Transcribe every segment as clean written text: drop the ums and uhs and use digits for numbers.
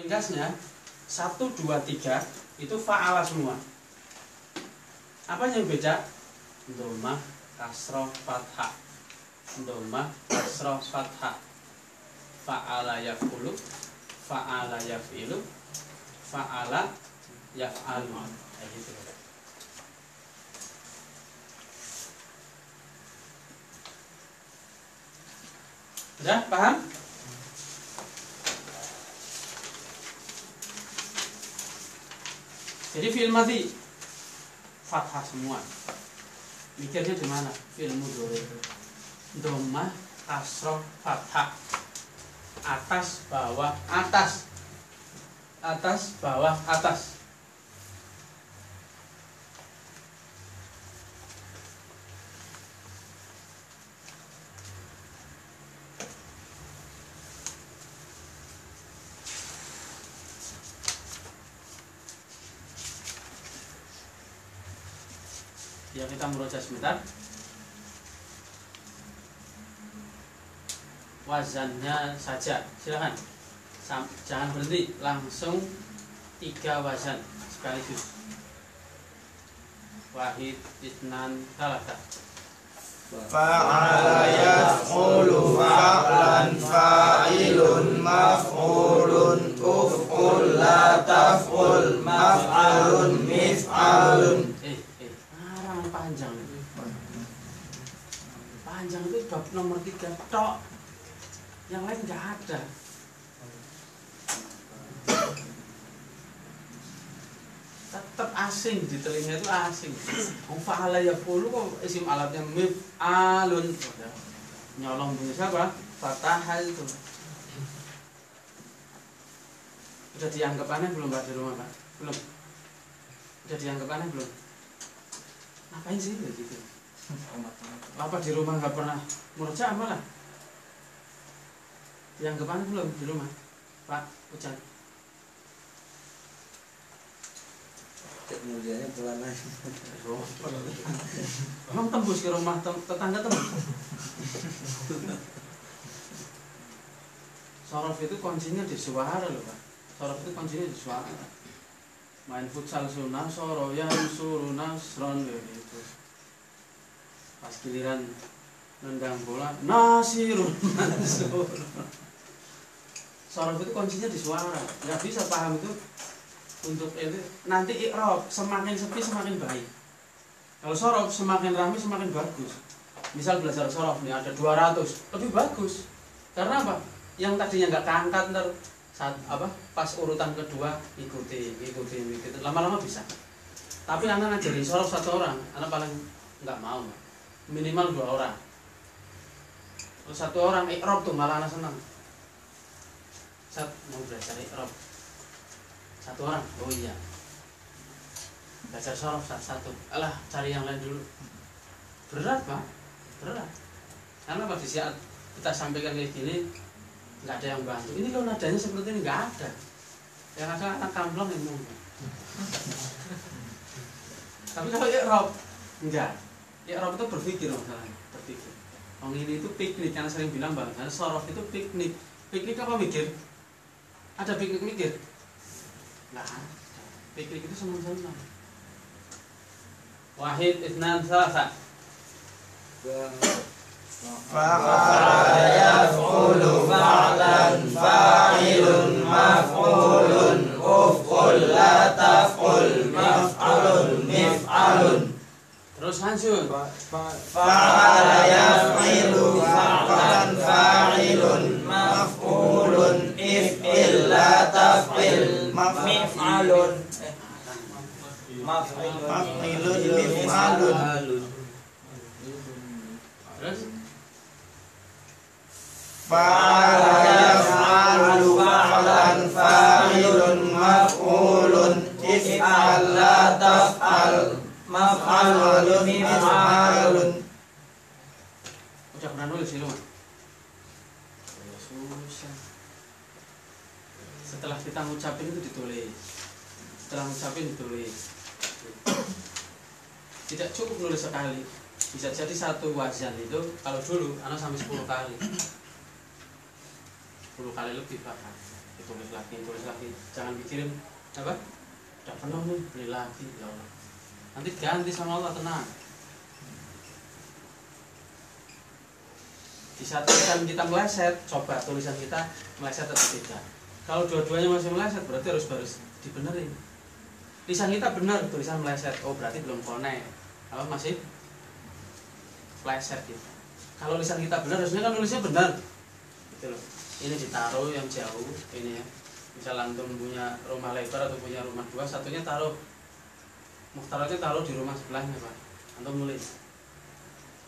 ringkasnya 1, 2, 3 itu fa'ala semua. Apa yang beda? Dhammah, kasroh, fathah. Dhammah, kasroh, fathah. Fa'ala yaf'ulu, fa'ala yaf'ilu, fa'ala yaf'alu. Kayak gitu. Sudah paham? Jadi fi'il madhi fathah semua. Mikirnya di mana? Fi'il mudhari. Dhammah, kasroh, fathah. Atas, bawah, atas. Atas, bawah, atas. Ya, kita merujuk sebentar. Wazannya saja, silakan. Jangan berhenti, langsung 3 wazan sekaligus. Wahid, itnan, thalatha. Fa'ala yaf'ulu fa'lan fa'ilun maf'ulun uf'ul la taf'ul maf'alun mif'alun. Ngarang panjang. Panjang itu bab nomor 3 tok. Yang lain nggak ada. Tetap asing di telinga itu asing. Fa'ala yaf'ulu kok isim alatnya mif'alun. Nyolong bunyi siapa? Fathah itu. Udah dianggap aneh belum Pak di rumah Pak? Belum. Udah dianggap aneh belum? Ngapain sih gitu? Apa di rumah nggak pernah murja malah? Dianggap aneh belum di rumah? Pak Ucan. Murjanya pelan aja. Emang tembus ke rumah tetangga tembus? Sorof itu kuncinya di suara loh Pak. Sorof itu kuncinya di suara. Main futsal sunnah soro yang suruh nasron gitu. Pas giliran nendang bola nasirun mansur. Sorof itu kuncinya di suara. Nggak bisa paham itu untuk itu nanti i'rab semakin sepi semakin baik. Kalau sorof semakin ramai semakin bagus. Misal belajar sorof nih ada 200 lebih bagus. Karena apa? Yang tadinya nggak keangkat ntar saat apa pas urutan kedua ikuti lama-lama bisa. Tapi anak ngajarin sorof 1 orang, anak paling nggak mau. Minimal 2 orang. Terus 1 orang i'rab tuh malah anak senang. Saat mau belajar i'rab 1 orang, oh iya belajar sorof 1. Alah cari yang lain dulu. Berat Pak, berat. Karena pada saat kita sampaikan kayak gini nggak ada yang bantu. Ini loh nadanya seperti ini nggak ada. Yang ada anak kamplong yang ngomong. Tapi kalau i'rab enggak. I'rab itu berpikir masalahnya, berpikir. Orang ini itu piknik, karena sering bilang Bang, karena sorof itu piknik. Piknik apa mikir? Ada piknik mikir? Nggak ada. Piknik itu senang-senang. Wahid, itnan, thalatha. Fa'ala yaf'ulu fa'lan fa'ilun maf'ulun uf'ul la taf'ul maf'alun mif'alun. Terus lanjut. Fa'ala yaf'ilu fa'lan fa'ilun maf'ulun if'il la taf'il mif'alun. Maf'ilun mif'alun. Terus Fa'ala yaf'alu fa'lan fa'ilun maf'ulun if'al la taf'al maf'alun mif'alun. udah pernah nulis sih lu? Susah. Setelah kita ngucapin itu ditulis. Setelah ngucapin ditulis. Tidak cukup nulis sekali. Bisa jadi 1 wazan itu kalau dulu anak sampai 10 kali. 10 kali lebih bahkan. tulis lagi, jangan pikirin apa udah penuh nih beli lagi, ya Allah nanti ganti sama Allah, tenang. Di saat tulisan kita meleset, coba tulisan kita meleset atau tidak. Kalau dua-duanya masih meleset, berarti harus dibenerin. Tulisan kita benar, tulisan meleset, oh berarti belum connect, apa masih meleset gitu. Kalau tulisan kita benar, harusnya kan nulisnya benar gitu loh. Ini ditaruh yang jauh, ini ya. Misal antum punya rumah lebar atau punya rumah dua, satunya taruh, muhtaratnya taruh di rumah sebelahnya Pak. Antum nulis,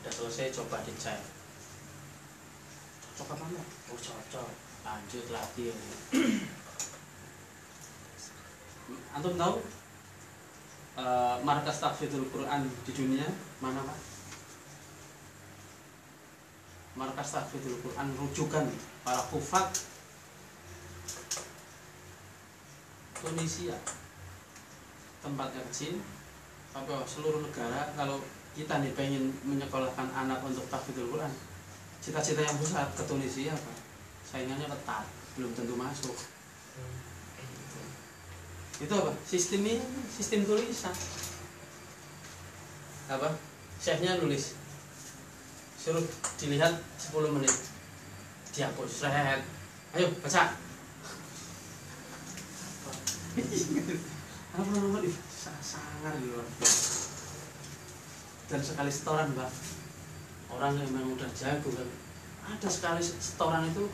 udah selesai, coba dicek cocok apa enggak? Oh cocok, lanjut lagi ya. Antum tahu markas tahfidzul Quran di dunia mana Pak? Markas tahfidzul Quran rujukan para hufaz Tunisia, tempatnya kecil, tapi seluruh negara. Kalau kita nih pengen menyekolahkan anak untuk tahfidzul Quran, cita-cita yang besar ke Tunisia Pak, saingannya ketat, belum tentu masuk. Itu apa? Sistem ini, sistem tulisan. Apa? Chefnya nulis, suruh dilihat 10 menit, dihapus, rehat, ayo baca. Apa namanya? Sangar gitu. Dan sekali setoran Pak, orang yang memang udah jago kan, ada sekali setoran itu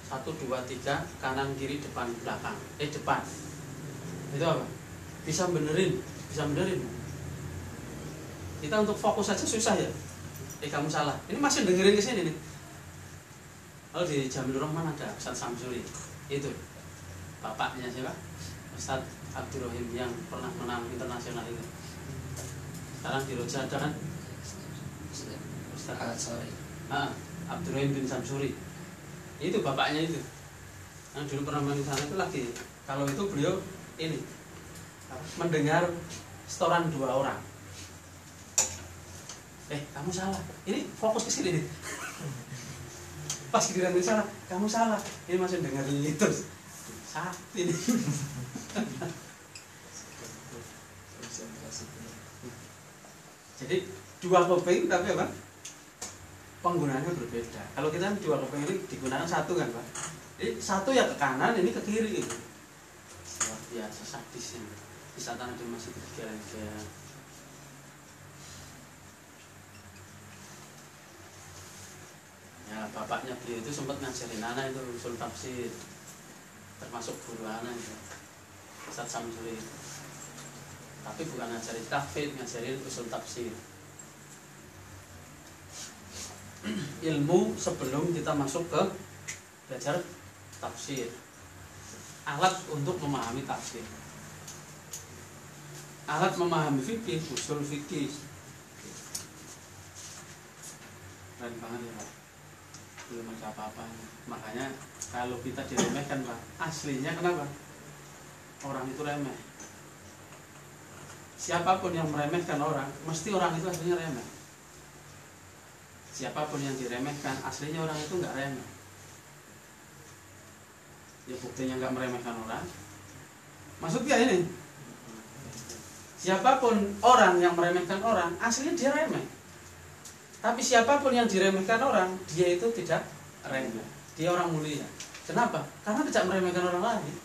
1, 2, 3 kanan kiri depan belakang, depan. Itu apa? Bisa benerin. Kita untuk fokus aja susah ya. Kamu salah. Ini masih dengerin ke sini nih. Kalau di Jamil Rahman ada Ustaz Samsuri. Itu bapaknya siapa? Ustaz Abdurrahim yang pernah menang internasional itu. Sekarang di Roja ada kan? Ustaz Abdurrahim bin Samsuri. Itu bapaknya itu. Yang dulu pernah main di sana itu lagi. Kalau itu beliau ini mendengar setoran 2 orang. Kamu salah. Ini fokus ke sini nih. Pas giliran ini salah, kamu salah. Ini masih dengar itu. Sakti nih. Jadi 2 kuping tapi apa? Penggunaannya berbeda. Kalau kita 2 kuping ini digunakan 1 kan Pak. Jadi 1 ya ke kanan, ini ke kiri gitu. Luar biasa sadisnya. Di saat anak masih kegiatan. Ya bapaknya beliau itu sempat ngajarin anak itu usul tafsir, termasuk guru anak itu Ustaz Samsuri. Tapi bukan ngajarin tahfidz, ngajarin usul tafsir. Ilmu sebelum kita masuk ke belajar tafsir, alat untuk memahami tafsir, alat memahami fikih, usul fikih. Keren banget ya Pak, belum ada apa-apa. Makanya kalau kita diremehkan Pak, aslinya kenapa? Orang itu remeh. Siapapun yang meremehkan orang, mesti orang itu aslinya remeh. Siapapun yang diremehkan, aslinya orang itu nggak remeh. Ya buktinya nggak meremehkan orang. Maksudnya ini, siapapun orang yang meremehkan orang, aslinya dia remeh. Tapi siapapun yang diremehkan orang, dia itu tidak remeh. Dia orang mulia. Kenapa? Karena tidak meremehkan orang lain.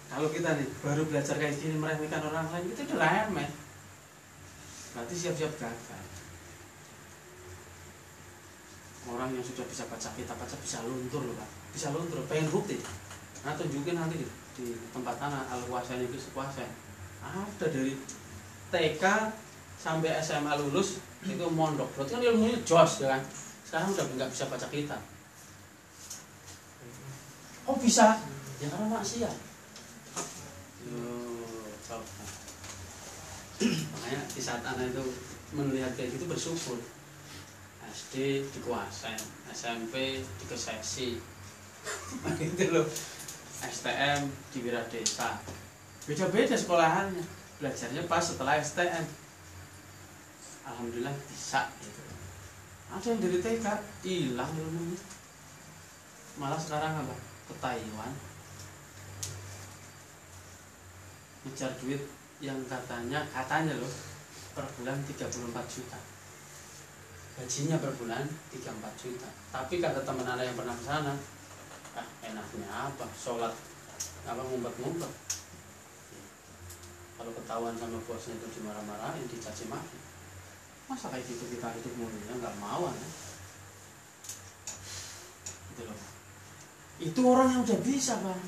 Kalau kita nih baru belajar kayak gini meremehkan orang lain, itu udah remeh. Berarti siap-siap gagal. Orang yang sudah bisa baca kitab baca bisa luntur loh Pak, bisa luntur. Pengen bukti? Nah tunjukin nanti di tempat anak al-kuasanya itu sekuasa. Ada dari TK sampai SMA lulus itu mondok, berarti kan ilmunya jos ya kan. Sekarang udah nggak bisa baca kitab. Oh bisa? Ya karena maksiat. Makanya di saat anak itu melihat kayak gitu bersyukur. SD dikuasain, SMP dikesesi, gitu loh. STM di Wiradesa, beda-beda sekolahannya. Belajarnya pas setelah STM, alhamdulillah bisa gitu. Ada yang dari TK hilang ilmunya, Malah sekarang apa? Ke Taiwan ngejar duit yang katanya loh per bulan 34 juta. Gajinya per bulan 34 juta. Tapi kata teman anak yang pernah ke sana, enaknya apa? Sholat apa ngumpet-ngumpet. Kalau ketahuan sama bosnya itu dimarah-marahin, dicaci maki. Masa kayak gitu kita hidup mulia? Nggak mau ya. Gitu loh. Itu orang yang udah bisa, Bang.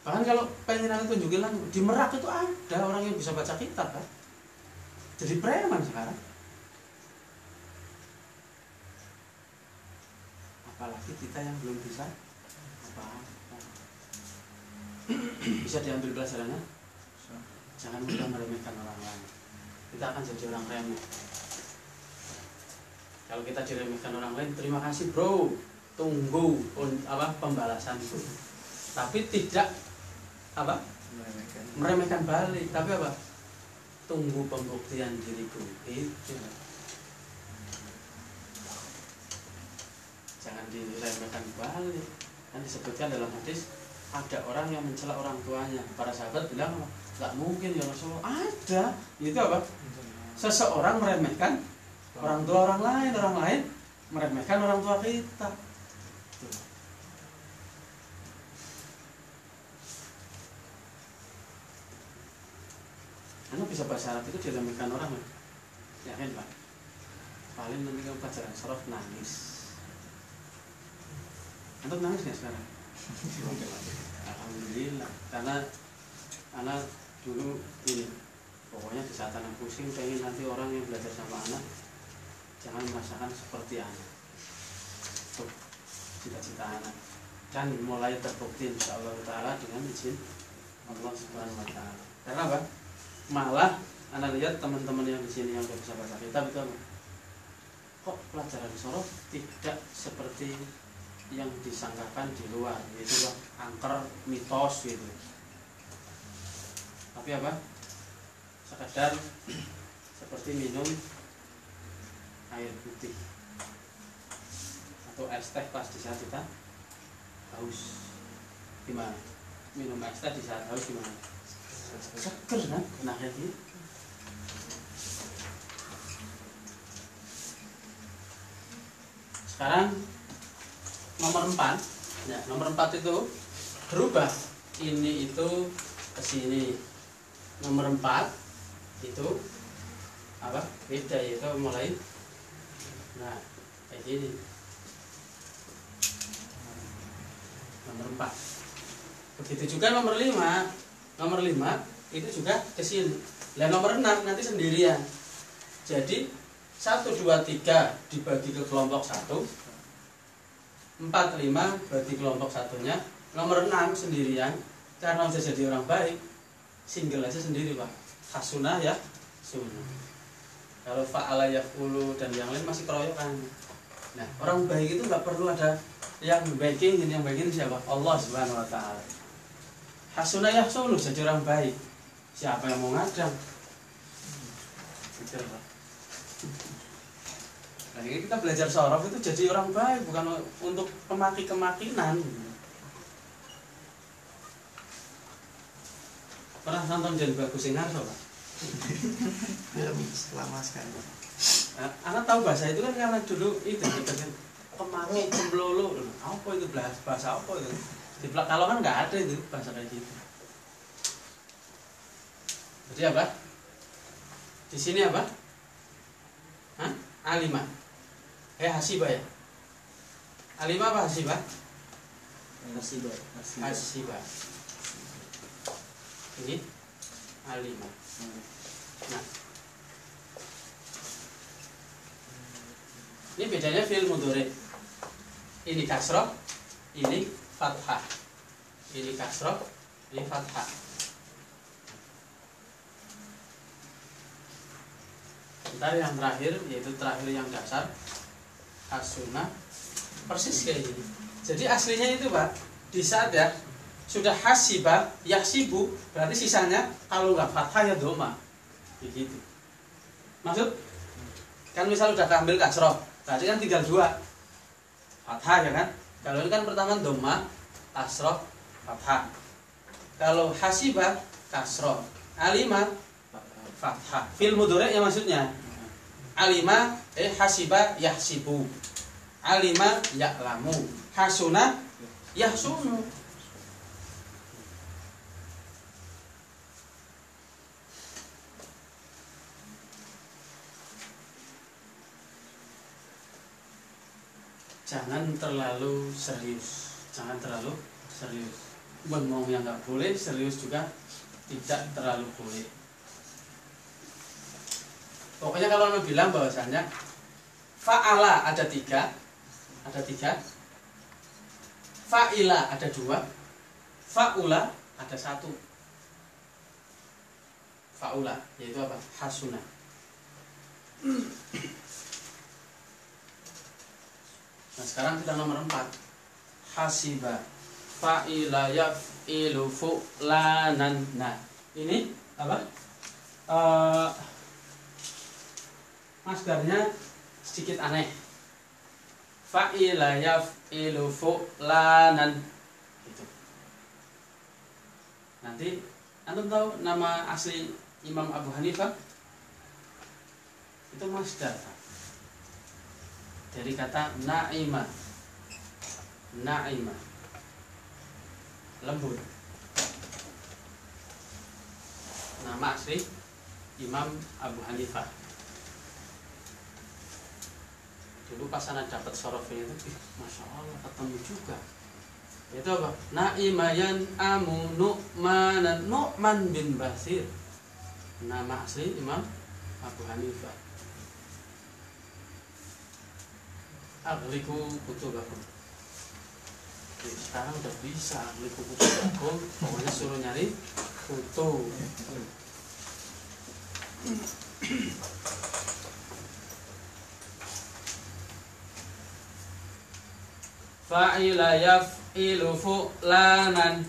Bahkan kalau pengen aku tunjukin lagi, di Merak itu ada orang yang bisa baca kitab, kan? Jadi preman sekarang. Apalagi kita yang belum bisa apa-apa. Bisa diambil pelajarannya? Jangan mudah meremehkan orang lain. Kita akan jadi orang remeh. Kalau kita diremehkan orang lain, terima kasih bro, tunggu pembalasanku. Tapi tidak meremehkan balik, tapi apa? Tunggu pembuktian diriku. Itu. Jangan diremehkan balik. Kan disebutkan dalam hadis, ada orang yang mencela orang tuanya. Para sahabat bilang, nggak mungkin ya Rasulullah. Ada. Itu apa? Seseorang meremehkan orang tua orang lain meremehkan orang tua kita. Anda bisa bahasa Arab itu diremehkan orang, yakin Pak? Paling nanti kamu pelajaran sorof nangis. Anda nangis nggak sekarang? Alhamdulillah, karena anak dulu ini, pokoknya di saat anak pusing pengen nanti orang yang belajar sama anak jangan merasakan seperti anak. Tuh, cita-cita anak. Dan mulai terbukti insyaallah taala dengan izin Allah Subhanahu wa taala. Karena apa? Malah anak lihat teman-teman yang di sini yang sudah bisa baca kitab itu apa? Kok pelajaran sorof tidak seperti yang disangkakan di luar, yaitu angker, mitos gitu. Tapi apa? Sekadar seperti minum air putih atau es teh pas di saat kita haus. Gimana? Minum es teh di saat haus gimana? Seger kan? Nah kayak gitu. Sekarang nomor 4 ya, nomor 4 itu berubah. Ini itu ke sini. Nomor 4 itu apa? Beda, yaitu mulai nah kayak gini. Nomor 4. Begitu juga nomor 5. Nomor 5 itu juga ke sini. Dan nomor 6 nanti sendirian. Jadi 1, 2, 3 dibagi ke kelompok 1, 4, 5 berarti kelompok satunya. Nomor 6 sendirian. Karena sudah jadi orang baik, single aja sendiri Pak. Hasunah ya sunnah. Kalau fa'ala yaf'ulu dan yang lain masih keroyokan. Nah, orang baik itu nggak perlu ada yang baikin, yang baikin siapa? Allah Subhanahu wa taala. Hasunah yahsunu, jadi orang baik. Siapa yang mau ngadang? Gitu, Pak. Nah, ini kita belajar sorof itu jadi orang baik, bukan untuk kemaki-kemakinan. Pernah nonton Jan Bagus Singarso, Pak? Film selama sekali. Anak tahu bahasa itu kan karena dulu itu kemaki, cemplolo. Apa itu bahasa apa itu? Di kalau kan nggak ada itu bahasa kayak gitu. Jadi apa? Di sini apa? Hah? Alimah. Hasibah ya? Alimah apa hasibah? Hasibah. Ini alimah. Nah, ini bedanya fi'il mudhari. Ini kasroh, ini fathah. Ini kasroh, ini fathah. Ntar yang terakhir, yaitu terakhir yang dasar, as-sunnah, persis kayak gini. Jadi aslinya itu Pak, di saat ya sudah hasibah, yahsibu, berarti sisanya kalau nggak fathah ya doma, begitu. Maksud kan misal udah ambil kasroh, berarti kan tinggal 2 fathah ya kan, Kalau ini kan pertama dhamma, kasroh, fathah. Kalau hasiba, kasroh, alima, fathah. Fil mudhari' ya maksudnya. Alima, hasiba, yahsibu. Alima, ya'lamu. Hasuna, yahsunu. Jangan terlalu serius. Jangan terlalu serius. Bengong yang nggak boleh, serius juga tidak terlalu boleh. Pokoknya kalau Anda bilang bahwasanya fa'ala ada tiga, fa'ila ada dua, fa'ula ada satu. Fa'ula yaitu apa? Hasuna. Nah sekarang kita nomor 4. Hasiba, fa'ila, yaf'ilu, fu'lanan. Nah ini apa? Masdarnya sedikit aneh. Fa'ila, yaf'ilu, fu'lanan. Gitu. Nanti antum tahu nama asli Imam Abu Hanifah? Itu masdar dari kata na'ima. Na'ima, lembut. Nama asli Imam Abu Hanifah. Dulu pas anak dapat sorofnya itu, masya Allah ketemu juga. Itu apa? Na'imayan amu nu'manan, Nu'man bin Basir. Nama asli Imam Abu Hanifah. Aghliku kutubakum. Sekarang udah bisa aghliku kutubakum. Pokoknya suruh nyari kutub. Fa'ila yaf'ilu fu'lanan.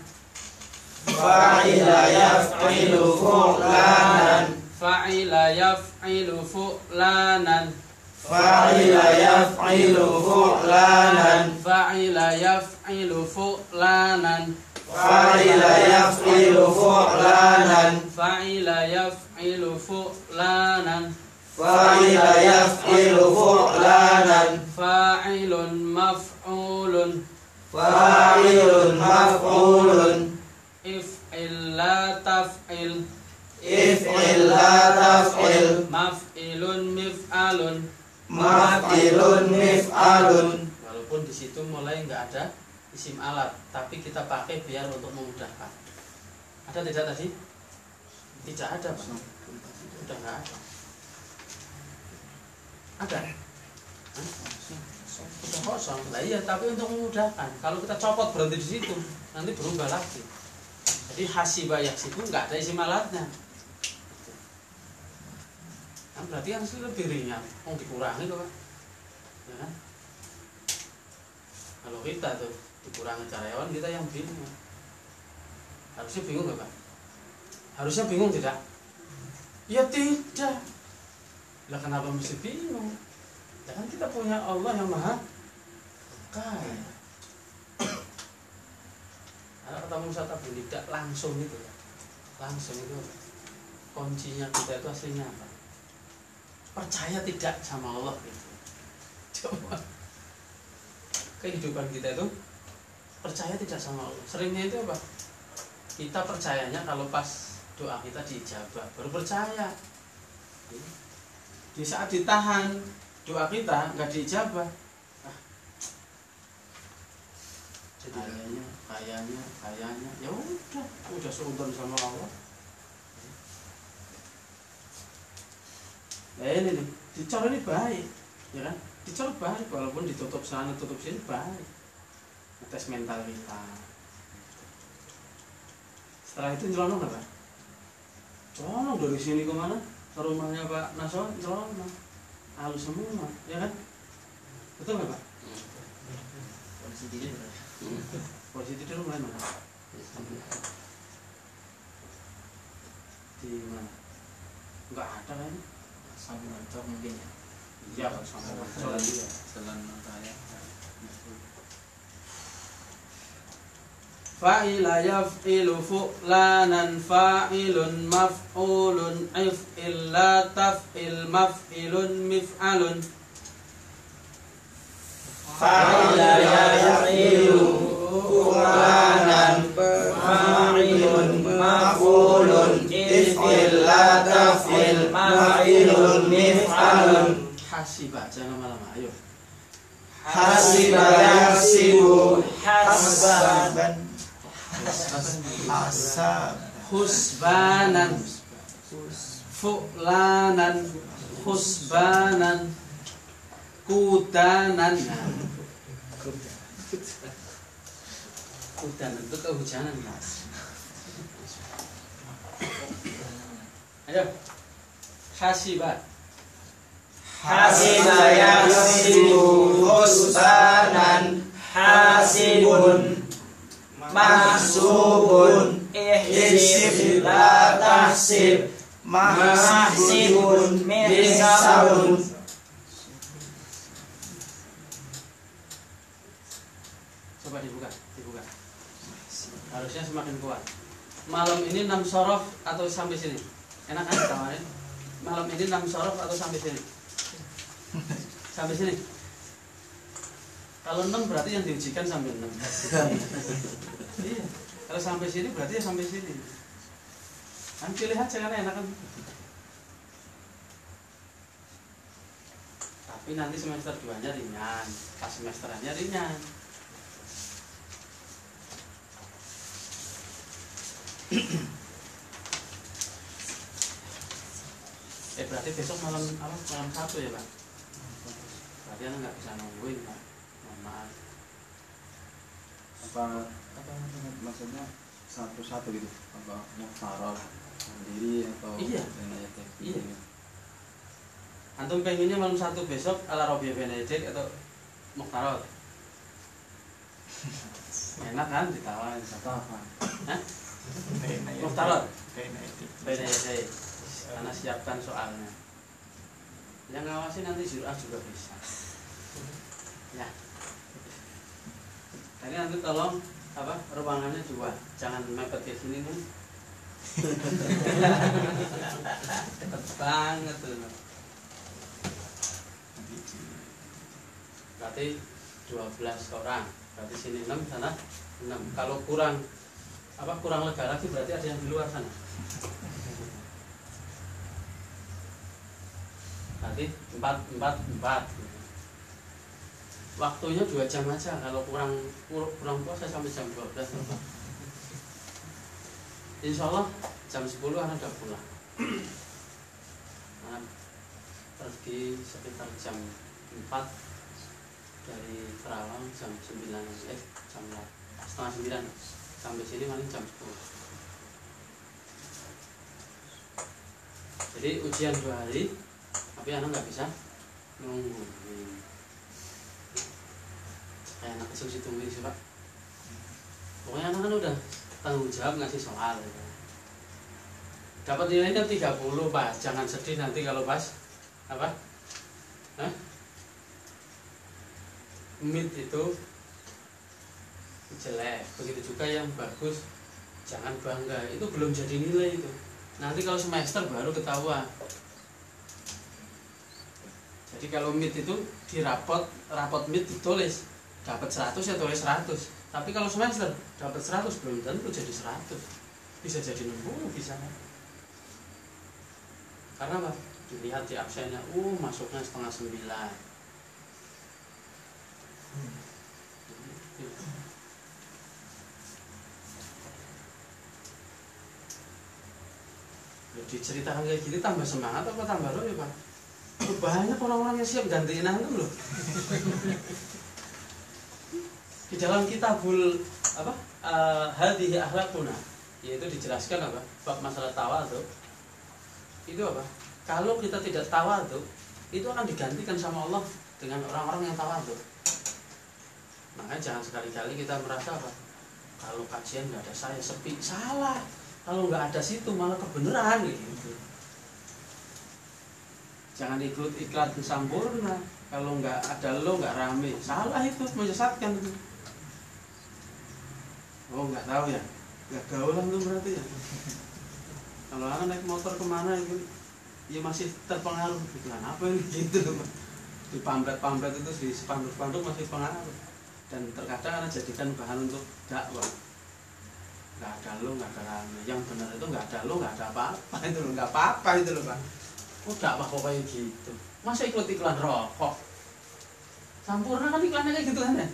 Fa'ila yaf'ilu fu'lanan. Fa'ila yaf'ilu fu'lanan. Fa'ila yaf'ilu fu'lanan. Fa'ila yaf'ilu fu'lanan. Fa'ila yaf'ilu fu'lanan. Fa'ila yaf'ilu fu'lanan. Fa'ila yaf'ilu fu'lanan. Fa'ilun maf'ulun. Fa'ilun maf'ulun. If'il la taf'il. If'il la taf'il. Maf'ilun mif'alun. Maf'ilun mif'alun. Walaupun di situ mulai nggak ada isim alat, tapi kita pakai biar untuk memudahkan. Ada tidak tadi? Tidak ada, Pak. Sudah nggak ada. Ada? Sudah kosong. Nah iya, tapi untuk memudahkan. Kalau kita copot berhenti di situ, nanti berubah lagi. Jadi hasiba yahsibu nggak ada isim alatnya. Kan berarti kan lebih ringan, mau dikurangi kok, Pak. Ya kan? Kalau kita tuh dikurangi karyawan, kita yang bingung. Harusnya bingung nggak, Pak? Harusnya bingung tidak? Ya tidak. Lah kenapa mesti bingung? Ya kan kita punya Allah yang maha kaya. Kalau ketemu Ustaz Abdul tidak langsung itu, langsung itu kuncinya kita itu aslinya apa? Percaya tidak sama Allah gitu. Coba kehidupan kita itu percaya tidak sama Allah. Seringnya itu apa? Kita percayanya kalau pas doa kita diijabah, baru percaya. Di saat ditahan doa kita nggak diijabah, kayaknya ya udah seudon sama Allah. Nah ini nih, dicor ini baik, ya kan? Dicor baik, walaupun ditutup sana, tutup sini baik. Ngetes mental kita. Setelah itu nyelonong apa? Nyelonong dari sini kemana? Ke rumahnya Pak Nason, nyelonong. Halus semua, ya kan? Betul nggak Pak? Polisi tidur. Polisi tidur mana? Di mana? Enggak ada kan? Sambil kantor mungkin ya. Iya, sampai kantor. Jalan matanya. fa'ila yaf'ilu fu'lanan fa'ilun maf'ulun if'il la taf'il maf'ilun mif'alun fa'ila yaf'ilu fu'lanan fa'ilun maf'ulun if'il la taf'il maf'ilun mif'alun. Hasiba, jangan lama-lama, ayo. Hasiba yahsibu hasban husbanan fu'lanan husbanan kudanan. Kudanan itu kehujanan, Mas. Ayo. Hasiba. Hasiba yahsibu husbanan hasibun mahsubun ihsib la tahsib mahsibun mihsabun. Coba dibuka. Harusnya semakin kuat. Malam ini 6 sorof atau sampai sini? Enak kan ditawarin? Malam ini 6 sorof atau sampai sini? Sampai sini. Kalau 6 berarti yang diujikan sampai 6. Iya. Kalau sampai sini berarti ya sampai sini. Kan pilih aja karena enak kan. Tapi nanti semester 2-nya ringan, pas semesterannya ringan. Berarti besok malam apa? Malam 1 ya, Pak? Berarti Anda nggak bisa nungguin, Pak. Mohon maaf. Apa maksudnya satu-satu gitu? Apa muhtaroh sendiri atau Iya. Benedek? Iya. Antum pengennya malam 1 besok ala Robi Benedek atau Mukhtarot? Enak kan ditawarin satu apa? Hah? Mukhtarot? Benedek. Karena siapkan soalnya. Yang ngawasi nanti Zur'ah juga bisa. Ya. Jadi nanti tolong apa ruangannya 2, jangan mepet ke sini nih. Deket banget tuh. Berarti 12 orang. Berarti sini 6, sana 6. Kalau kurang lega lagi berarti ada yang di luar sana. Berarti 4. Waktunya 2 jam aja. Kalau kurang puasa sampai jam 12. Insya Allah jam 10 anak udah pulang. Pergi sekitar jam 4 dari Kerawang, jam 9 jam setengah 9 sampai sini paling jam 10. Jadi ujian 2 hari, tapi anak nggak bisa nunggu. Kayak anak kecil situ sih, Pak. Pokoknya anak kan udah tanggung jawab ngasih soal gitu. Dapat nilainya 30, Pak. Jangan sedih nanti kalau pas apa? Mid itu jelek. Begitu juga yang bagus, jangan bangga. Itu belum jadi nilai itu. Nanti kalau semester baru ketahuan. Jadi kalau mid itu di rapot mid ditulis dapat 100 ya tulis 100. Tapi kalau semester dapat 100 belum tentu jadi 100. Bisa jadi 60 bisa. Karena apa? Dilihat di absennya, masuknya setengah 9. Diceritakan kayak gini tambah semangat apa tambah roh ya, Pak? Banyak orang-orang yang siap gantiin antum loh. Di dalam kitabul apa? Hadhihi akhlaquna, yaitu dijelaskan apa? Bab masalah tawadhu. Itu apa? Kalau kita tidak tawadhu, itu akan digantikan sama Allah dengan orang-orang yang tawadhu. Makanya jangan sekali-kali kita merasa apa? Kalau kajian nggak ada saya sepi, salah. Kalau nggak ada situ malah kebenaran gitu. Jangan ikut iklan sempurna. Kalau nggak ada lo nggak rame, salah itu menyesatkan itu. Oh nggak tahu ya, nggak gaul lah tuh berarti ya. Kalau anak naik motor kemana itu, ya masih terpengaruh iklan apa ini gitu loh. Di pamflet itu di spanduk masih pengaruh. Dan terkadang anak jadikan bahan untuk dakwah. Nggak ada lo, nggak ada rame. Yang benar itu nggak ada lo, nggak ada apa-apa itu loh, nggak apa-apa itu loh Pak. Oh dakwah kok kayak gitu. Masa ikut iklan rokok? Sampurna kan iklannya kayak gitu kan ya?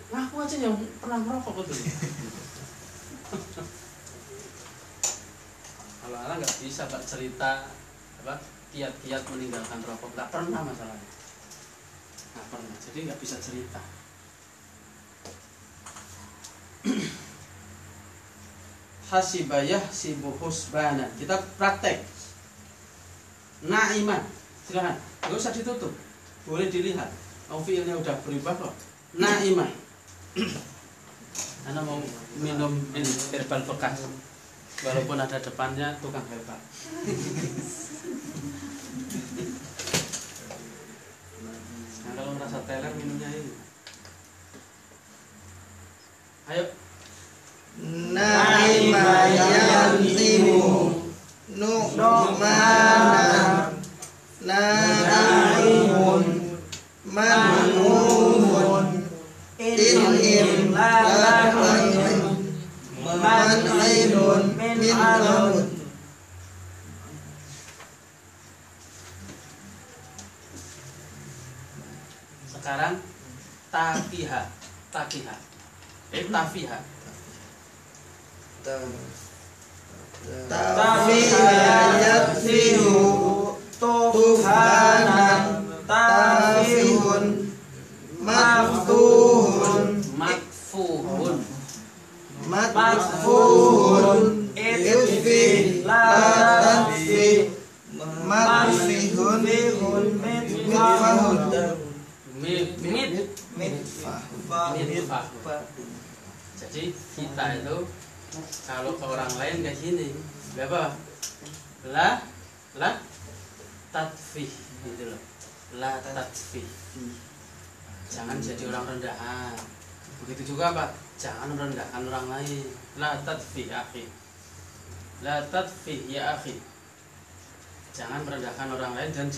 Ngaku aja yang pernah merokok betul. Kalau anak nggak bisa Pak cerita apa kiat-kiat meninggalkan rokok, nggak pernah masalahnya, nggak pernah. Jadi nggak bisa cerita. Hasibayah sibu husbana. Kita praktek. Na'iman. Silakan. Nggak usah ditutup. Boleh dilihat. Oh, fiilnya udah berubah kok. Na'iman. Anda mau minum ini herbal bekas. Walaupun ada depannya tukang herbal. Nah, kalau merasa teler minumnya ini. Ayo. Naima yantimu nu'mana naimun man'umun in lalain man'aidun min alun. Sekarang takiha tafiha Tafiha yatfihu tufhanan tafihun maftuhun matfuhun itfi la tatfi matfihun mitfahun mitfah. Jadi kita itu kalau ke orang lain kayak gini, apa? La tatfih gitu loh. La tatfih. Jangan jadi orang rendahan. Begitu juga Pak, jangan merendahkan orang lain. La tatfih akhi. La tatfih ya akhi. Jangan merendahkan orang lain dan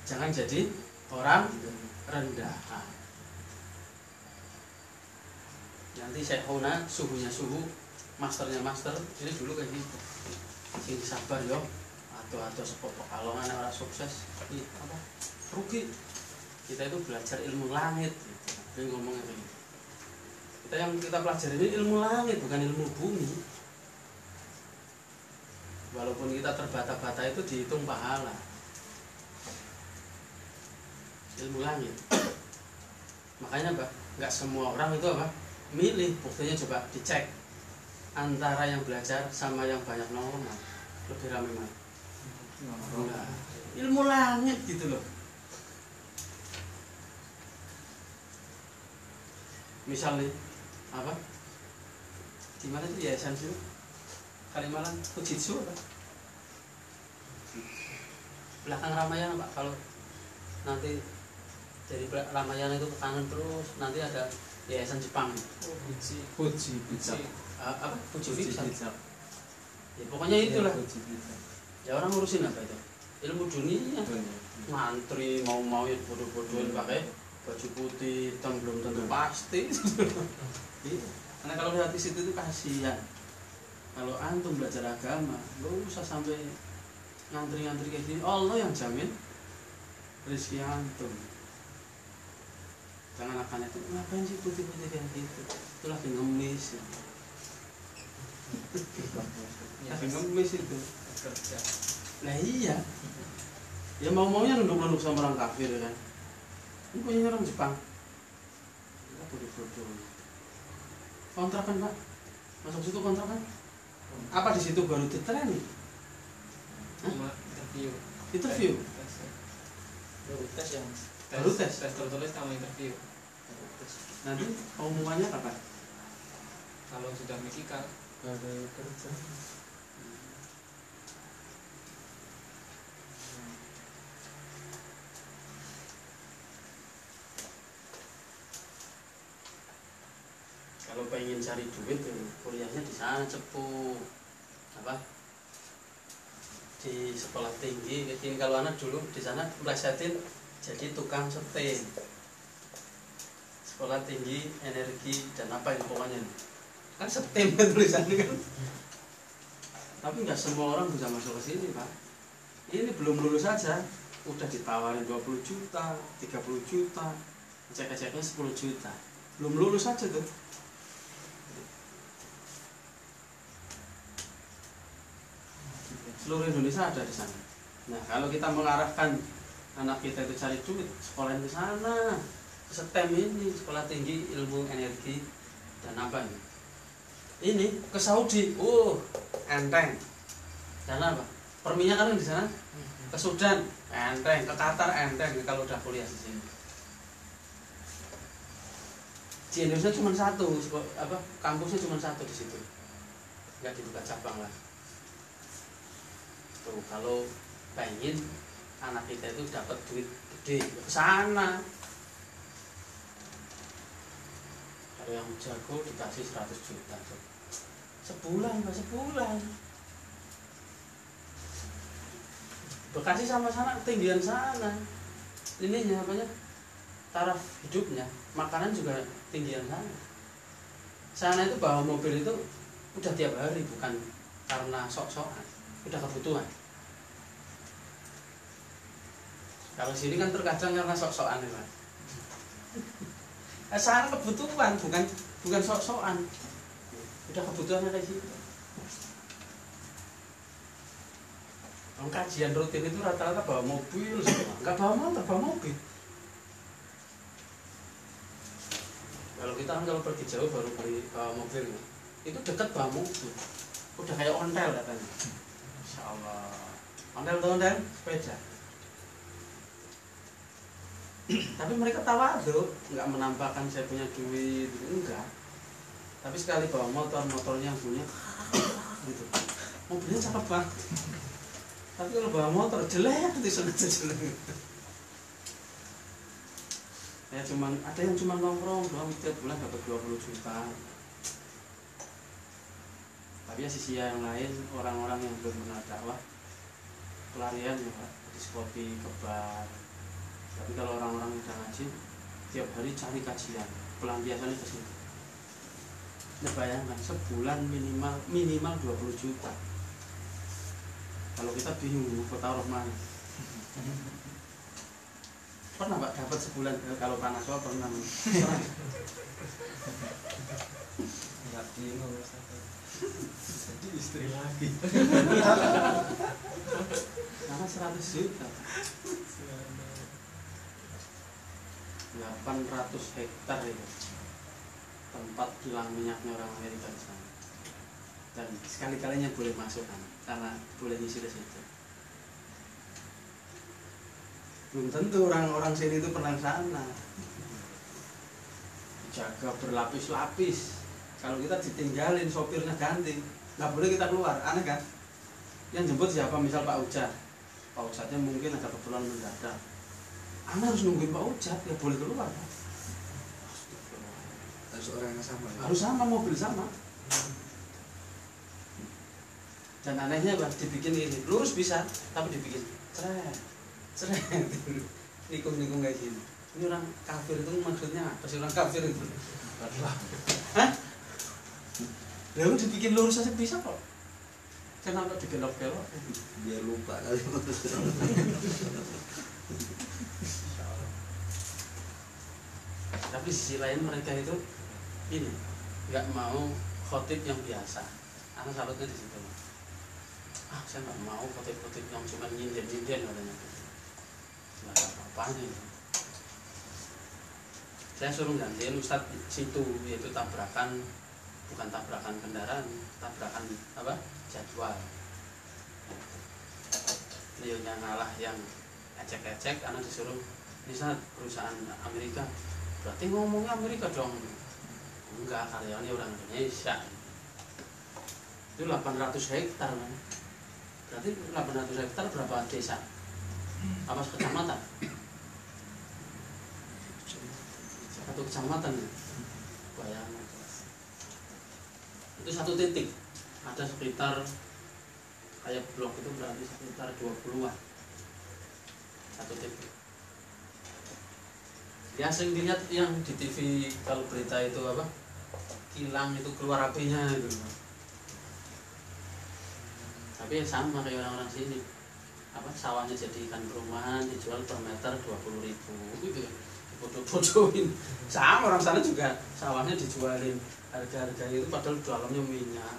jangan jadi orang rendahan. Nanti syekhuna suhunya suhu, masternya master, ini dulu kayak gitu. Sing sabar yo, atau sepopo kalongan orang sukses, apa? Rugi. Kita itu belajar ilmu langit, gitu. Ini ngomongnya kayak gitu. Yang kita pelajari ini ilmu langit, bukan ilmu bumi. Walaupun kita terbata-bata itu dihitung pahala. Ilmu langit. Makanya Mbak, nggak semua orang itu apa? Milih, buktinya coba dicek antara yang belajar sama yang banyak nongol, lebih ramai mana? Nah, ilmu langit gitu loh. Misal nih, apa? Di mana itu yayasan sih? Kalimalang, Fujitsu apa? Belakang Ramayana Pak, kalau nanti dari Ramayana itu ke kanan terus nanti ada yayasan Jepang. Fuji pizza. Apa? Fuji pizza. Ya pokoknya itulah. Ya orang ngurusin apa itu? Ilmu dunia. Ngantri mau bodoh-bodohin pakai baju putih, hitam belum tentu pasti. Karena kalau lihat di situ itu kasihan. Kalau antum belajar agama, nggak usah sampai ngantri-ngantri kayak gini. Allah yang jamin rezeki antum. Jangan akan itu ngapain sih putih-putih kayak gitu? Itu lagi ngemis. Lagi ngemis itu. Kerja. Nah iya. Ya mau-maunya nunduk-nunduk sama orang kafir kan. Ini punya orang Jepang. Ya bodoh-bodoh. Kontrakan Pak. Masuk situ kontrakan. Apa di situ baru ditraining? Cuma interview. Interview. Baru tes yang Baru tes tertulis sama interview. nanti pengumumannya kapan? Kalau sudah medical Ada kerja. Kalau pengen cari duit kuliahnya di sana cepu apa di sekolah tinggi. Jadi kalau anak dulu di sana melesetin jadi tukang setim, sekolah tinggi energi dan apa yang pokoknya kan setim kan tulisannya kan. Tapi nggak semua orang bisa masuk ke sini Pak. Ini belum lulus saja udah ditawarin 20 juta 30 juta, cek-ceknya 10 juta, belum lulus saja tuh. Seluruh Indonesia ada di sana. Nah, kalau kita mengarahkan anak kita itu cari duit, sekolah di sana, STEM ini, sekolah tinggi ilmu energi dan apa ini? Ini ke Saudi, enteng. Karena apa? Perminyakan di sana. Ke Sudan, enteng. Ke Qatar, enteng. Kalau udah kuliah di sini. Di Indonesia cuma satu, kampusnya cuma satu di situ. Nggak dibuka cabang lah. Tuh, kalau pengen anak kita itu dapat duit gede ke sana. Kalau yang jago dikasih 100 juta sebulan, sebulan. Bekasi sama sana ketinggian sana. Ininya apanya? Taraf hidupnya, makanan juga tinggian sana. Sana itu bawa mobil itu udah tiap hari, bukan karena sok-sokan. Udah kebutuhan. Kalau sini kan terkadang karena sok-sokan ya Pak. Sana kebutuhan, bukan sok-sokan. Udah kebutuhannya kayak gitu. Kajian rutin itu rata-rata bawa mobil semua, nggak bawa motor, bawa mobil. Kalau kita kan kalau pergi jauh baru beli bawa mobil, itu dekat bawa mobil. Udah kayak ontel katanya. Insya Allah. Ontel sepeda. Tapi mereka tawadhu, nggak menampakkan saya punya duit, enggak. Tapi sekali bawa motornya punya, gitu. Mobilnya cakep banget. Tapi kalau bawa motor jelek, itu sengaja jelek. Ya ada yang cuma nongkrong doang, setiap bulan dapat 20 juta. Tapi ya sisi yang lain, orang-orang yang belum mengenal dakwah, pelarian ya Pak, diskopi, ke bar. Tapi kalau orang-orang yang udah ngaji, tiap hari cari kajian, pelampiasannya ke situ. Nah, bayangkan sebulan minimal 20 juta. Kalau kita bingung mau taruh mana. Pernah Pak dapat sebulan kalau panas pernah. Enggak bingung jadi istri lagi. Karena 100 juta. 800 hektar itu tempat kilang minyaknya orang Amerika di sana. Dan sekali-kalinya boleh masuk kan, karena boleh ngisi di situ. Belum tentu orang-orang sini itu pernah sana. Jaga berlapis-lapis. Kalau kita ditinggalin, sopirnya ganti, nggak boleh kita keluar, aneh kan? Yang jemput siapa? Misal Pak Ujat. Pak Ujatnya mungkin ada keperluan mendadak. Anda harus nungguin Pak Ujat, ya boleh keluar. Harus orang yang sama. Harus sama, mobil sama. Dan anehnya Pak, dibikin ini, lurus bisa, tapi dibikin ceret, nikung kayak gini. Ini orang kafir itu maksudnya apa sih orang kafir itu? Hah? Lalu dibikin lurus aja bisa kok. Kenapa dibelok-belok? Biar lupa kali. Tapi sisi lain mereka itu ini nggak mau khotib yang biasa. Anak salutnya di situ. Saya nggak mau khotib-khotib yang cuma nyinden katanya. Nggak ada apa-apanya. Saya suruh gantiin Ustadz situ, yaitu tabrakan, bukan tabrakan kendaraan, tabrakan apa? Jadwal. Beliaunya ngalah yang ecek-ecek, anak disuruh ini saat perusahaan Amerika. Berarti ngomongnya Amerika dong. Enggak, karyawannya orang Indonesia. Itu 800 hektar kan. Berarti 800 hektar berapa desa? Apa kecamatan? Satu kecamatan ya? Bayangkan. itu satu titik ada sekitar kayak blok itu berarti sekitar 20-an satu titik. Ya sering dilihat yang di TV kalau berita itu apa kilang itu keluar apinya itu. Tapi sama kayak orang-orang sini apa sawahnya jadikan perumahan dijual per meter 20.000 gitu ya, bodoh-bodohin. Sama orang sana juga sawahnya dijualin harga-harga itu padahal dalamnya minyak.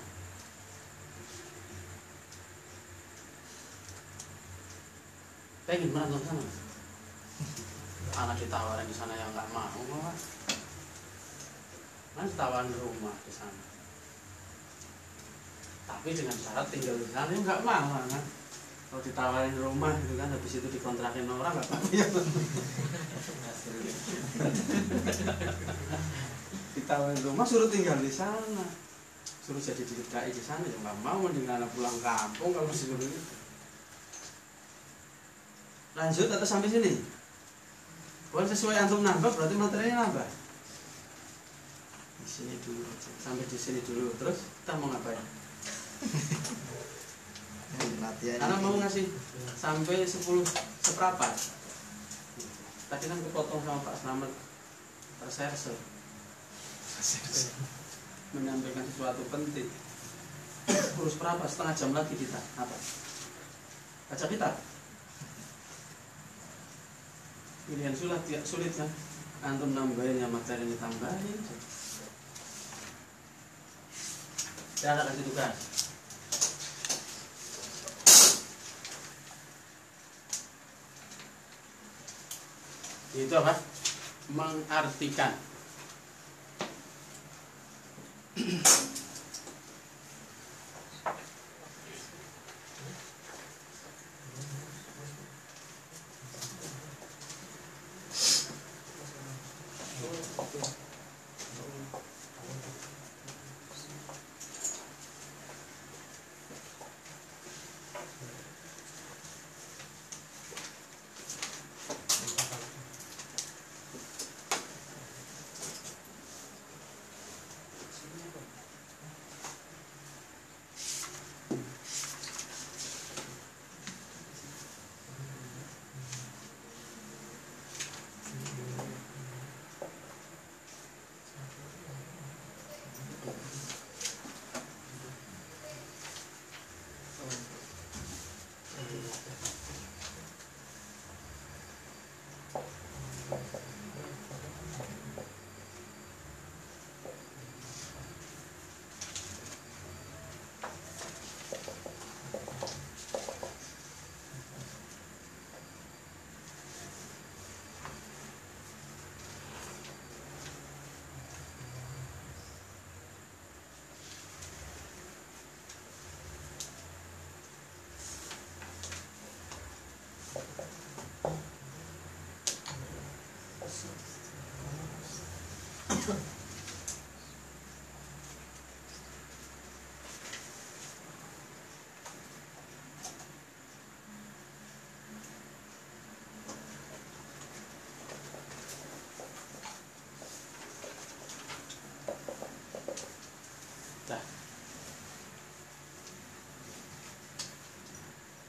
Pengen merantau sana, anak ditawarin di sana yang nggak mau, kan ditawarin rumah di sana, tapi dengan syarat tinggal di sana nggak mau kan. Kalau ditawarin rumah gitu kan, habis itu dikontrakin orang nggak apa-apa ya. Ditawarin rumah suruh tinggal di sana, suruh jadi DKI di sana ya nggak mau, mendingan pulang kampung kalau disuruh itu. Lanjut atau sampai sini? Bukan sesuai antum nambah berarti materinya nambah. Di sini dulu, sampai di sini dulu. Terus kita mau ngapain? Latihan. Karena mau ngasih sampai 10 seperempat. Tadi kan kepotong sama Pak Slamet reserse menyampaikan sesuatu penting. 10 seperempat, setengah jam lagi kita apa? Baca kitab. Pilihan sulit kan? Antum nambahin yang materi ditambahin. Cara kasih tugas. Itu apa? Mengartikan.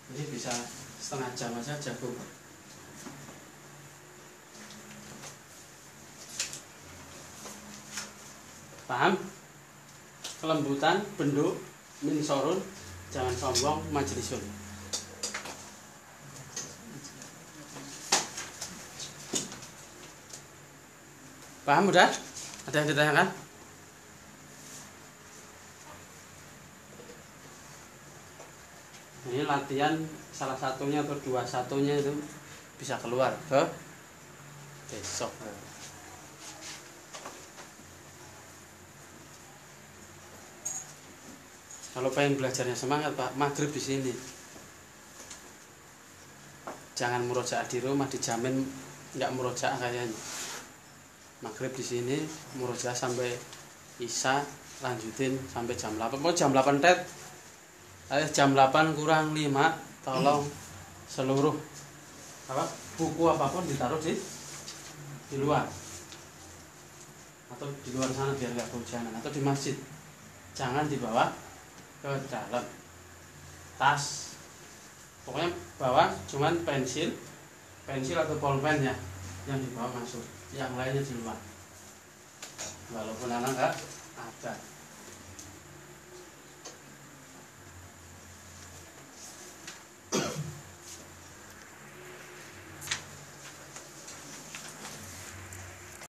Jadi bisa setengah jam aja jago. Paham? Kelembutan, benduk, minsorun, jangan sombong, majlisun. Paham udah? Ada yang ditanyakan? Ini latihan salah satunya atau dua satunya itu bisa keluar ke besok. Kalau pengen belajarnya semangat Pak, maghrib di sini. Jangan murojaah di rumah, dijamin nggak murojaah kayaknya. Maghrib di sini, murojaah sampai isya, lanjutin sampai jam 8. Pokoknya jam 8 tet. Jam 8 kurang 5, tolong seluruh buku apapun ditaruh di luar atau di luar sana biar nggak kehujanan, atau di masjid jangan dibawa ke dalam tas. Pokoknya bawa cuman pensil atau pulpen ya yang dibawa masuk, yang lainnya di luar. Walaupun anak nggak ada.